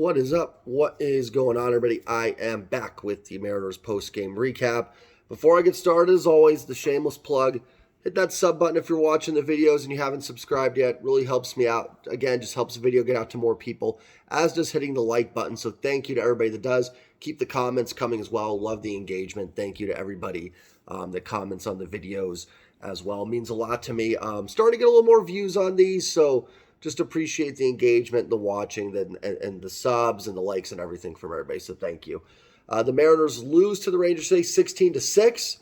What is up? What is going on, everybody? I am back with the Mariners post-game recap. Before I get started, as always, the shameless plug. Hit that sub button if you're watching the videos and you haven't subscribed yet. Really helps me out. Again, just helps the video get out to more people, as does hitting the like button. So thank you to everybody that does. Keep the comments coming as well. Love the engagement. Thank you to everybody that comments on the videos as well. It means a lot to me. Starting to get a little more views on these, so just appreciate the engagement, the watching, and the subs and the likes and everything from everybody. So thank you. The Mariners lose to the Rangers today, 16-6.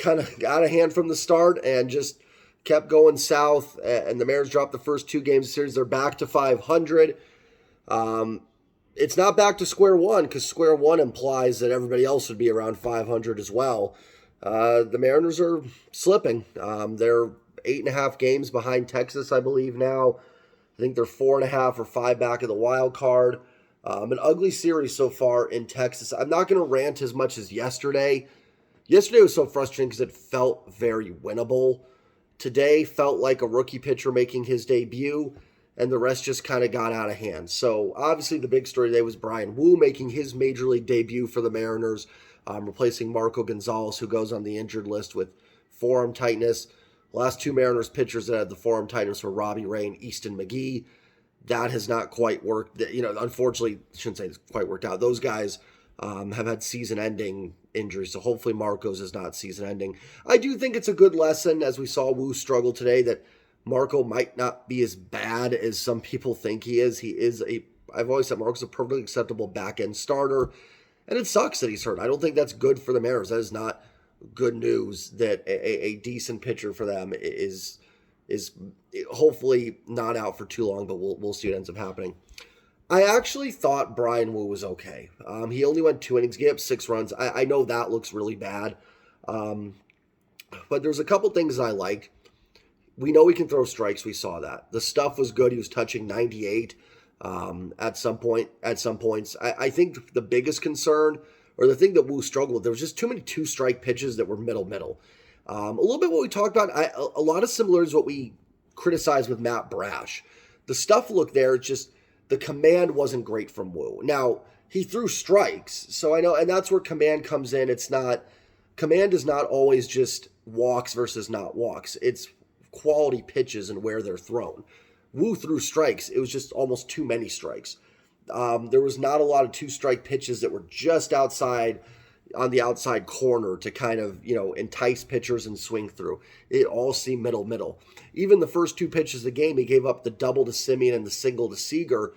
Kind of got a hand from the start and just kept going south. And the Mariners dropped the first two games of the series. They're back to 500. It's not back to square one, because square one implies that everybody else would be around 500 as well. The Mariners are slipping. They're 8.5 games behind Texas, I believe now. I think they're 4.5 or 5 back of the wild card. An ugly series so far in Texas. I'm not going to rant as much as yesterday. Yesterday was so frustrating because it felt very winnable. Today felt like a rookie pitcher making his debut, and the rest just kind of got out of hand. So obviously the big story today was Bryan making his major league debut for the Mariners, replacing Marco Gonzalez, who goes on the injured list with forearm tightness. Last two Mariners pitchers that had the forearm tightness were Robbie Ray and Easton McGee. That has not quite worked. Unfortunately, I shouldn't say it's quite worked out. Those guys have had season-ending injuries, so hopefully Marco's is not season-ending. I do think it's a good lesson, as we saw Wu struggle today, that Marco might not be as bad as some people think he is. I've always said Marco's a perfectly acceptable back-end starter, and it sucks that he's hurt. I don't think that's good for the Mariners. That is not good news that a decent pitcher for them is hopefully not out for too long, but we'll see what ends up happening. I actually thought Bryan was okay. He only went 2 innings, gave up 6 runs. I know that looks really bad, but there's a couple things I liked. We know he can throw strikes. We saw that. The stuff was good. He was touching 98 at some points. I think the biggest concern, or the thing that Wu struggled with, there was just too many 2-strike pitches that were middle. A little bit what we talked about, a lot of similarities to what we criticized with Matt Brash. The stuff looked there, just the command wasn't great from Wu. Now, he threw strikes, so I know, and that's where command comes in. Command is not always just walks versus not walks. It's quality pitches and where they're thrown. Wu threw strikes. It was just almost too many strikes. There was not a lot of 2-strike pitches that were just outside, on the outside corner to kind of, entice pitchers and swing through. It all seemed middle. Even the first 2 pitches of the game, he gave up the double to Simeon and the single to Seager.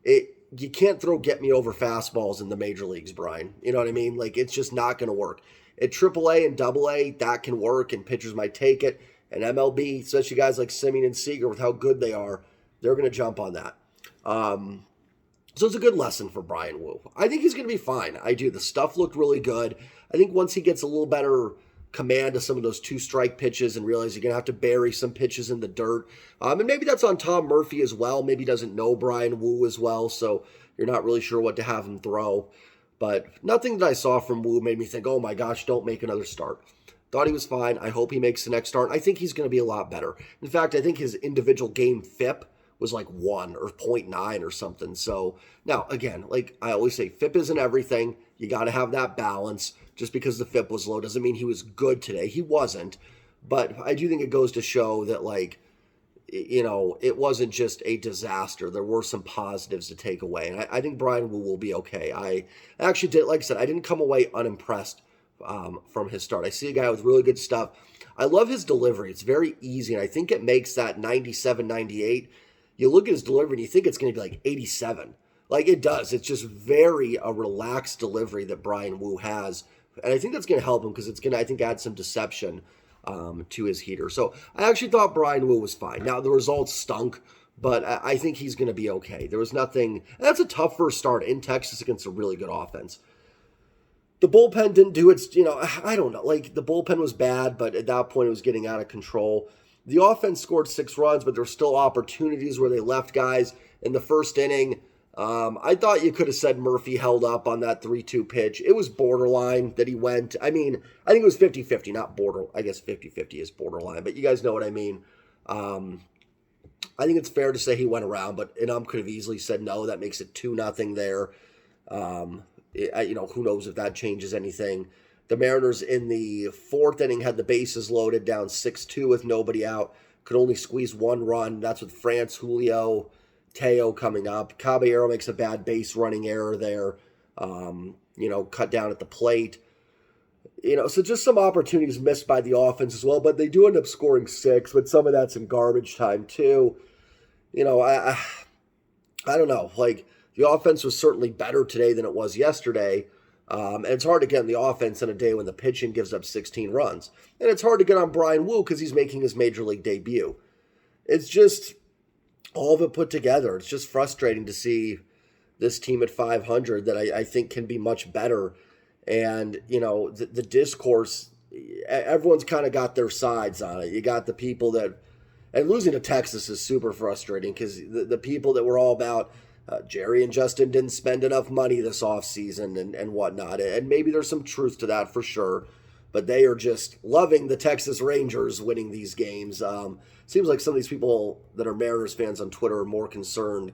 You can't throw get-me-over fastballs in the major leagues, Bryan. You know what I mean? Like, it's just not going to work. At AAA and AA, that can work, and pitchers might take it. And MLB, especially guys like Simeon and Seager, with how good they are, they're going to jump on that. So it's a good lesson for Bryan Wu. I think he's going to be fine. I do. The stuff looked really good. I think once he gets a little better command of some of those 2-strike pitches and realize you're going to have to bury some pitches in the dirt. And maybe that's on Tom Murphy as well. Maybe he doesn't know Bryan Wu as well, so you're not really sure what to have him throw. But nothing that I saw from Wu made me think, oh my gosh, don't make another start. Thought he was fine. I hope he makes the next start. I think he's going to be a lot better. In fact, I think his individual game FIP was like 1 or 0.9 or something. So now, again, like I always say, FIP isn't everything. You got to have that balance. Just because the FIP was low doesn't mean he was good today. He wasn't. But I do think it goes to show that, it wasn't just a disaster. There were some positives to take away. And I think Bryan will be okay. I actually did, like I said, I didn't come away unimpressed from his start. I see a guy with really good stuff. I love his delivery. It's very easy. And I think it makes that 97, 98. You look at his delivery and you think it's going to be like 87. Like it does. It's just very a relaxed delivery that Bryan Wu has. And I think that's going to help him because it's going to, I think, add some deception to his heater. So I actually thought Bryan Wu was fine. Now, the results stunk, but I think he's going to be okay. There was nothing. That's a tough first start in Texas against a really good offense. The bullpen didn't do its, I don't know. Like the bullpen was bad, but at that point it was getting out of control. The offense scored 6 runs, but there were still opportunities where they left guys in the first inning. I thought you could have said Murphy held up on that 3-2 pitch. It was borderline that he went. I mean, I think it was 50-50, not border. I guess 50-50 is borderline, but you guys know what I mean. I think it's fair to say he went around, but Inum could have easily said no. That makes it 2-0 there. Who knows if that changes anything. The Mariners in the fourth inning had the bases loaded, down 6-2 with nobody out. Could only squeeze one run. That's with France, Julio, Teo coming up. Caballero makes a bad base running error there. Cut down at the plate. So just some opportunities missed by the offense as well, but they do end up scoring 6, but some of that's in garbage time too. I don't know. Like, the offense was certainly better today than it was yesterday. And it's hard to get on the offense on a day when the pitching gives up 16 runs. And it's hard to get on Bryan because he's making his major league debut. It's just all of it put together. It's just frustrating to see this team at 500 that I think can be much better. And, the discourse, everyone's kind of got their sides on it. You got the people that, and losing to Texas is super frustrating because the people that were all about Jerry and Justin didn't spend enough money this offseason and whatnot. And maybe there's some truth to that for sure. But they are just loving the Texas Rangers winning these games. Seems like some of these people that are Mariners fans on Twitter are more concerned.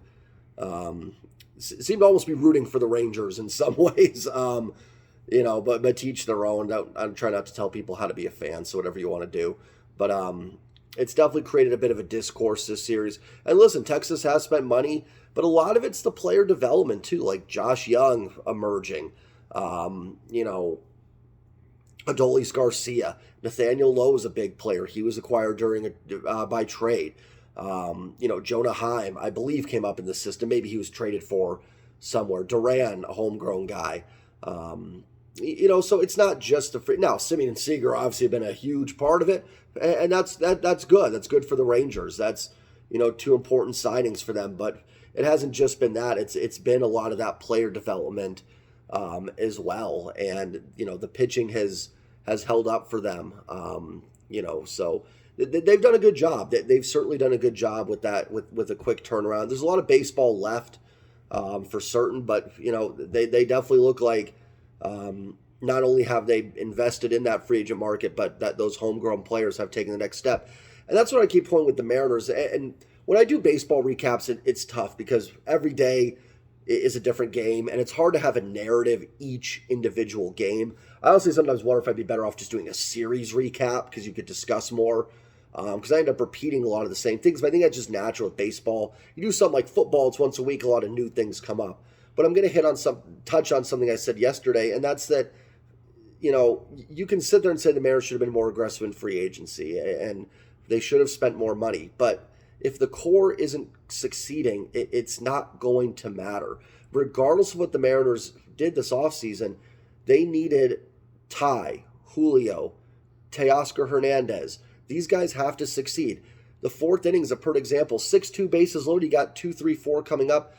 Seem to almost be rooting for the Rangers in some ways. But teach their own. I'm trying not to tell people how to be a fan, so whatever you want to do. But it's definitely created a bit of a discourse this series. And listen, Texas has spent money, but a lot of it's the player development too, like Josh Young emerging, Adolis Garcia. Nathaniel Lowe is a big player. He was acquired by trade. Jonah Heim, I believe, came up in the system. Maybe he was traded for somewhere. Duran, a homegrown guy. So it's not just now. Simeon and Seager obviously have been a huge part of it, and that's good. That's good for the Rangers. That's two important signings for them. But it hasn't just been that. It's been a lot of that player development as well, and the pitching has held up for them. So they've done a good job. They've certainly done a good job with that with a quick turnaround. There's a lot of baseball left for certain, but they definitely look like. Not only have they invested in that free agent market, but that those homegrown players have taken the next step. And that's what I keep pointing with the Mariners. And when I do baseball recaps, it's tough because every day is a different game, and it's hard to have a narrative each individual game. I honestly sometimes wonder if I'd be better off just doing a series recap because you could discuss more. Because I end up repeating a lot of the same things, but I think that's just natural with baseball. You do something like football, it's once a week, a lot of new things come up. But I'm going to touch on something I said yesterday, and that's that, you can sit there and say the Mariners should have been more aggressive in free agency, and they should have spent more money. But if the core isn't succeeding, it's not going to matter. Regardless of what the Mariners did this offseason, they needed Ty, Julio, Teoscar Hernandez. These guys have to succeed. The fourth inning is a perfect example. 6-2 bases loaded. You got 2, 3, 4 coming up.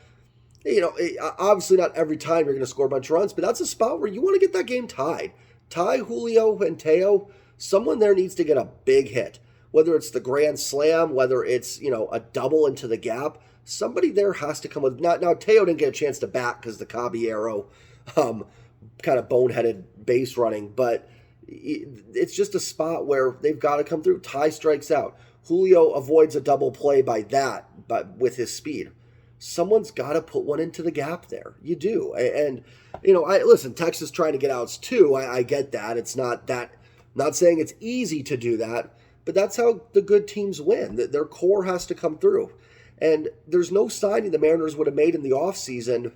Obviously not every time you're going to score a bunch of runs, but that's a spot where you want to get that game tied. Ty, Julio, and Teo, someone there needs to get a big hit. Whether it's the grand slam, whether it's, a double into the gap, somebody there has to come with. Now Teo didn't get a chance to bat because the Caballero kind of boneheaded base running, but it's just a spot where they've got to come through. Ty strikes out. Julio avoids a double play but with his speed. Someone's got to put one into the gap there. You do. And, listen, Texas trying to get outs too. I get that. It's not that, I'm not saying it's easy to do that, but that's how the good teams win. Their core has to come through. And there's no signing the Mariners would have made in the offseason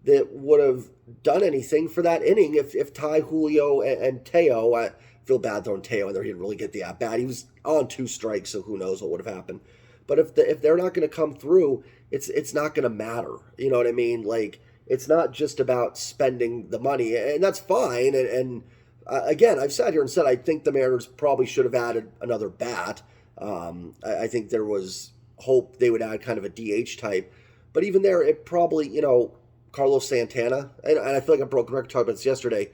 that would have done anything for that inning if Ty, Julio, and Teo, I feel bad throwing Teo in there. He didn't really get the at-bat. He was on 2 strikes, so who knows what would have happened. But if they're not going to come through, it's not going to matter. You know what I mean? Like, it's not just about spending the money, and that's fine. And again, I've sat here and said I think the Mariners probably should have added another bat. I think there was hope they would add kind of a DH type. But even there, it probably, Carlos Santana, and I feel like I'm broken record talking about this yesterday,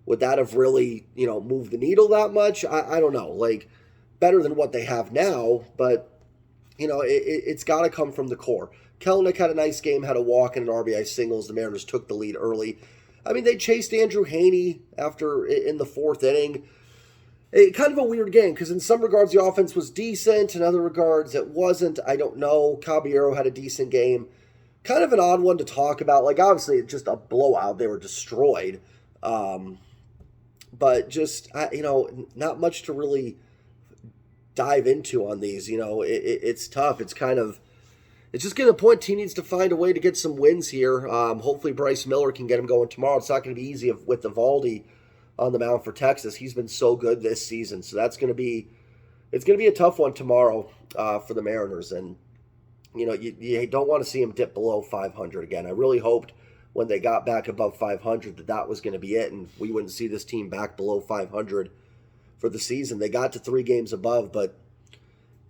would that have really, moved the needle that much? I don't know. Like, better than what they have now, but it's got to come from the core. Kelenic had a nice game, had a walk and an RBI singles. The Mariners took the lead early. I mean, they chased Andrew Haney in the fourth inning. kind of a weird game because in some regards the offense was decent, in other regards it wasn't. I don't know. Caballero had a decent game. Kind of an odd one to talk about. Like, obviously, just a blowout. They were destroyed. But just, not much to really dive into on these. It's tough. It's just getting a point. Team needs to find a way to get some wins here. Hopefully Bryce Miller can get him going tomorrow. It's not going to be easy with Eovaldi on the mound for Texas. He's been so good this season. So it's going to be a tough one tomorrow for the Mariners. And, you don't want to see him dip below 500 again. I really hoped when they got back above 500 that was going to be it and we wouldn't see this team back below 500 for the season. They got to 3 games above, but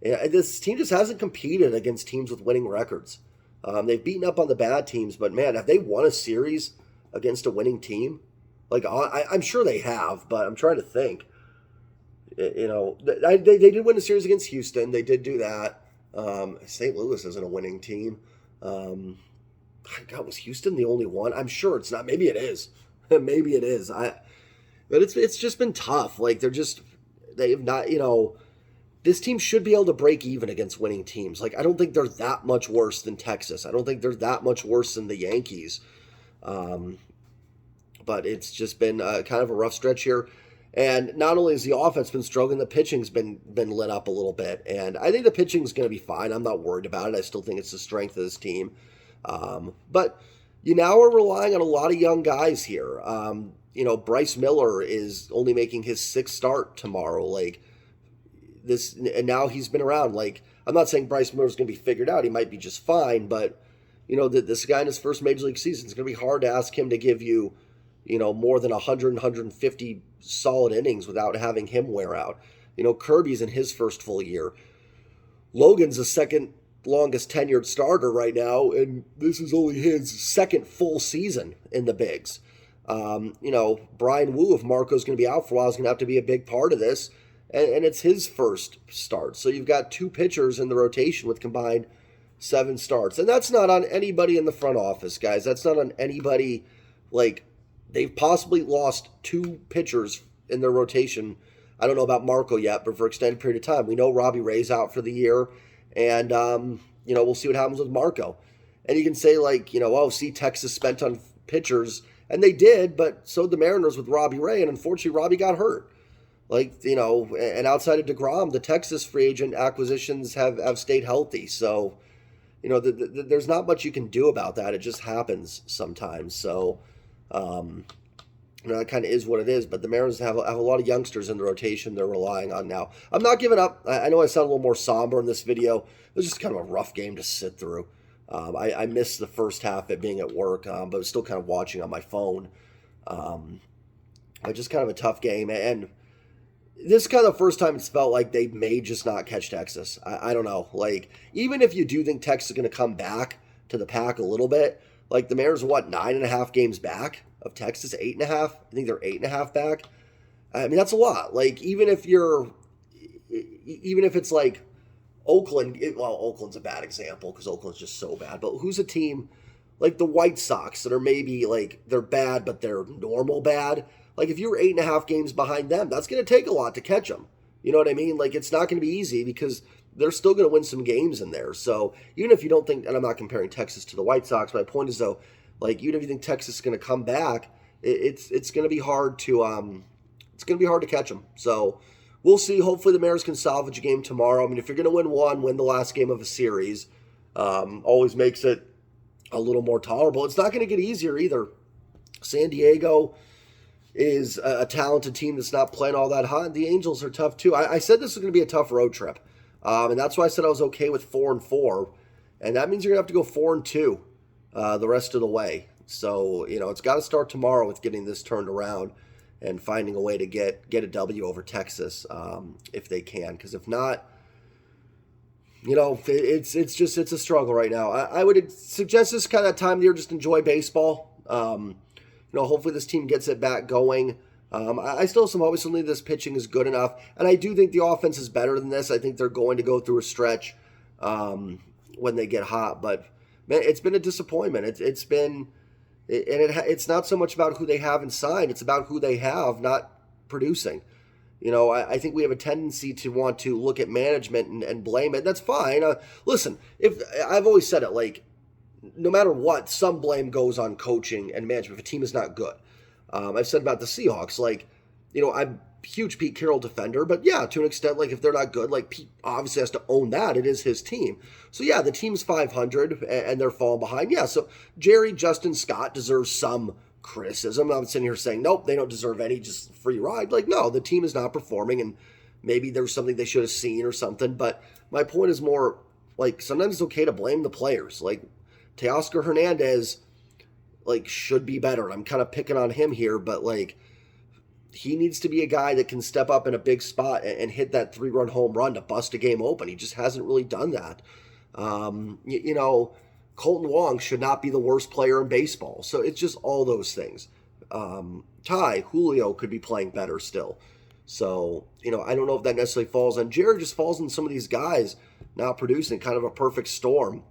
this team just hasn't competed against teams with winning records. They've beaten up on the bad teams, but man, have they won a series against a winning team? Like, I'm sure they have, but I'm trying to think. They did win a series against Houston. They did do that. St. Louis isn't a winning team. God, was Houston the only one? I'm sure it's not. Maybe it is. Maybe it is. But it's just been tough. Like, they've not, this team should be able to break even against winning teams. Like, I don't think they're that much worse than Texas. I don't think they're that much worse than the Yankees. But it's just been kind of a rough stretch here. And not only has the offense been struggling, the pitching's been lit up a little bit. And I think the pitching's going to be fine. I'm not worried about it. I still think it's the strength of this team. But you now are relying on a lot of young guys here. Bryce Miller is only making his 6th start tomorrow. Like this, and now he's been around. Like, I'm not saying Bryce Miller's going to be figured out. He might be just fine, but this guy in his first major league season, it's going to be hard to ask him to give you, more than 100, 150 solid innings without having him wear out. Kirby's in his first full year. Logan's the second longest tenured starter right now, and this is only his 2nd full season in the bigs. Bryan Wu, if Marco's going to be out for a while, is going to have to be a big part of this, and it's his first start. So you've got 2 pitchers in the rotation with combined 7 starts, and that's not on anybody in the front office, guys. That's not on anybody. Like, they've possibly lost 2 pitchers in their rotation. I don't know about Marco yet, but for an extended period of time. We know Robbie Ray's out for the year. And, we'll see what happens with Marco. And you can say, Texas spent on pitchers. And they did, but so did the Mariners with Robbie Ray. And unfortunately, Robbie got hurt. And outside of DeGrom, the Texas free agent acquisitions have stayed healthy. So, there's not much you can do about that. It just happens sometimes. So, that kind of is what it is. But the Mariners have a lot of youngsters in the rotation they're relying on now. I'm not giving up. I know I sound a little more somber in this video. It was just kind of a rough game to sit through. I missed the first half, it being at work, but I was still kind of watching on my phone. Just kind of a tough game. And this is kind of the first time it's felt like they may just not catch Texas. I don't know. Like, even if you do think Texas is going to come back to the pack a little bit, like the Mariners are, 9.5 games back of Texas? 8.5? I think they're 8.5 back. I mean, that's a lot. Like, even if it's like Oakland, Oakland's a bad example because Oakland's just so bad. But who's a team like the White Sox that are maybe they're bad, but they're normal bad? Like, if you were 8.5 games behind them, that's going to take a lot to catch them. You know what I mean? Like, it's not going to be easy because they're still going to win some games in there. So even if you don't think, and I'm not comparing Texas to the White Sox, my point is though, even if you think Texas is going to come back, it's going to be hard to catch them. So we'll see. Hopefully the Mariners can salvage a game tomorrow. I mean, if you're going to win one, win the last game of a series. Always makes it a little more tolerable. It's not going to get easier either. San Diego is a talented team that's not playing all that hot. The Angels are tough too. I said this was going to be a tough road trip. And that's why I said I was okay with 4-4. And that means you're going to have to go 4-2 the rest of the way. So, it's got to start tomorrow with getting this turned around and finding a way to get a W over Texas if they can. Because if not, it's a struggle right now. I would suggest this kind of time of the year, just enjoy baseball. Hopefully this team gets it back going. I still have some hopes. Certainly this pitching is good enough. And I do think the offense is better than this. I think they're going to go through a stretch when they get hot. But, man, it's been a disappointment. It's not so much about who they haven't signed. It's about who they have not producing. I think we have a tendency to want to look at management and blame it. That's fine. Listen, if I've always said it, like, no matter what, some blame goes on coaching and management if a team is not good. I've said about the Seahawks, like, I'm a huge Pete Carroll defender, but yeah, to an extent, like, if they're not good, like, Pete obviously has to own that. It is his team. So yeah, the team's 500 and they're falling behind. Yeah, so Jerry, Justin, Scott deserves some criticism. I'm sitting here saying, nope, they don't deserve any, just free ride. Like, no, the team is not performing, and maybe there's something they should have seen or something. But my point is more, like, sometimes it's okay to blame the players. Like, Teoscar Hernandez, like, should be better. I'm kind of picking on him here, but, like, he needs to be a guy that can step up in a big spot and hit that 3-run home run to bust a game open. He just hasn't really done that. Colton Wong should not be the worst player in baseball. So it's just all those things. Julio could be playing better still. So, I don't know if that necessarily falls on Jared, just falls on some of these guys not producing, kind of a perfect storm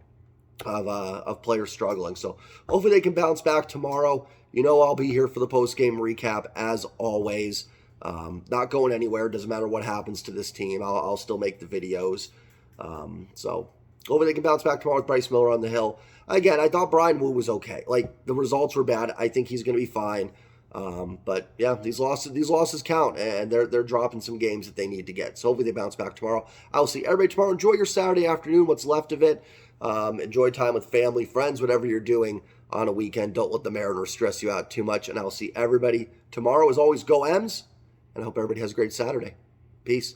of players struggling. So hopefully they can bounce back tomorrow. I'll be here for the post-game recap as always. Not going anywhere. Doesn't matter what happens to this team. I'll still make the videos. So hopefully they can bounce back tomorrow with Bryce Miller on the hill. Again, I thought Bryan Wu was okay. Like, the results were bad. I think he's going to be fine. But yeah, these losses count, and they're dropping some games that they need to get. So hopefully they bounce back tomorrow. I'll see everybody tomorrow. Enjoy your Saturday afternoon, what's left of it. Enjoy time with family, friends, whatever you're doing on a weekend. Don't let the Mariners stress you out too much. And I'll see everybody tomorrow. As always, go M's, and I hope everybody has a great Saturday. Peace.